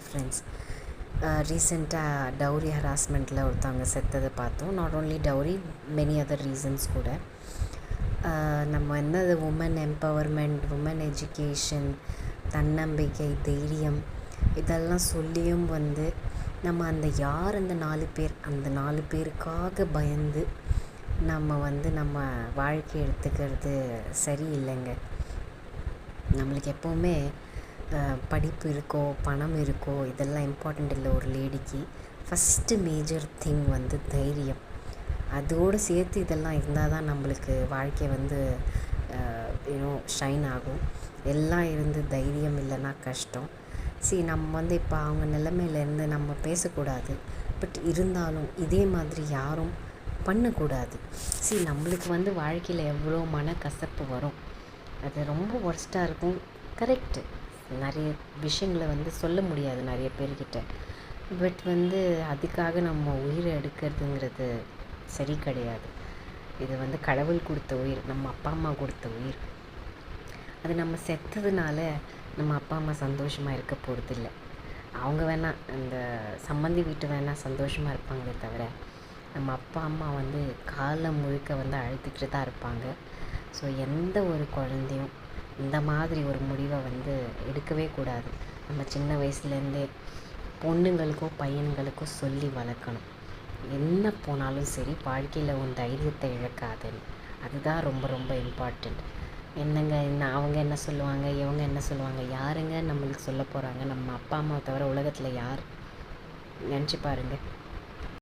Friends. ரீசெண்டாக dowry ஹராஸ்மெண்ட்டில் ஒருத்தவங்க செத்ததை பார்த்தோம். Not only dowry, many other reasons கூட. நம்ம வந்து அது உமன் எம்பவர்மெண்ட், உமன் எஜுகேஷன், தன்னம்பிக்கை, தைரியம் இதெல்லாம் சொல்லியும் வந்து நம்ம அந்த 4 பேர் அந்த 4 பேருக்காக பயந்து நம்ம வந்து நம்ம வாழ்க்கை எடுத்துக்கிறது சரியில்லைங்க. நம்மளுக்கு எப்போவுமே படிப்பு இருக்கோ பணம் இருக்கோ இதெல்லாம் இம்பார்ட்டண்ட் இல்லை. ஒரு லேடிக்கு ஃபஸ்ட்டு மேஜர் திங் வந்து தைரியம். அதோடு சேர்த்து இதெல்லாம் இருந்தால் தான் நம்மளுக்கு வாழ்க்கை வந்து ஷைன் ஆகும். எல்லாம் இருந்து தைரியம் இல்லைன்னா கஷ்டம். நம்ம வந்து இப்போ அவங்க நிலைமையிலேருந்து நம்ம பேசக்கூடாது. பட் இருந்தாலும் இதே மாதிரி யாரும் பண்ணக்கூடாது. நம்மளுக்கு வந்து வாழ்க்கையில் எவ்வளோ மனக்கசப்பு வரும், அது ரொம்ப ஒர்ஸ்ட்டாக இருக்கும். கரெக்டு, நிறைய விஷயங்களை வந்து சொல்ல முடியாது நிறைய பேர்கிட்ட. பட் வந்து அதுக்காக நம்ம உயிரை எடுக்கிறதுங்கிறது சரி கிடையாது. இது வந்து கடவுள் கொடுத்த உயிர், நம்ம அப்பா அம்மா கொடுத்த உயிர். அது நம்ம செத்ததுனால நம்ம அப்பா அம்மா சந்தோஷமாக இருக்க போகிறதில்ல. அவங்க வேணால் அந்த சம்மந்தி வீட்டு வேணால் சந்தோஷமாக இருப்பாங்களே தவிர நம்ம அப்பா அம்மா வந்து காலம் முழுக்க வந்து அழுதுகிட்டு தான் இருப்பாங்க. எந்த ஒரு குழந்தையும் இந்த மாதிரி ஒரு முடிவை வந்து எடுக்கவே கூடாது. நம்ம சின்ன வயசுலேருந்தே பொண்ணுங்களுக்கோ பையன்களுக்கோ சொல்லி வளர்க்கணும். என்ன போனாலும் சரி, வாழ்க்கையில் உன் தைரியத்தை இழக்காதுன்னு. அதுதான் ரொம்ப ரொம்ப இம்பார்ட்டண்ட். என்னங்க அவங்க என்ன சொல்லுவாங்க, இவங்க என்ன சொல்லுவாங்க, யாருங்க நம்மளுக்கு சொல்ல போகிறாங்க? நம்ம அப்பா அம்மாவை தவிர உலகத்தில் யார்? நினச்சி பாருங்கள்.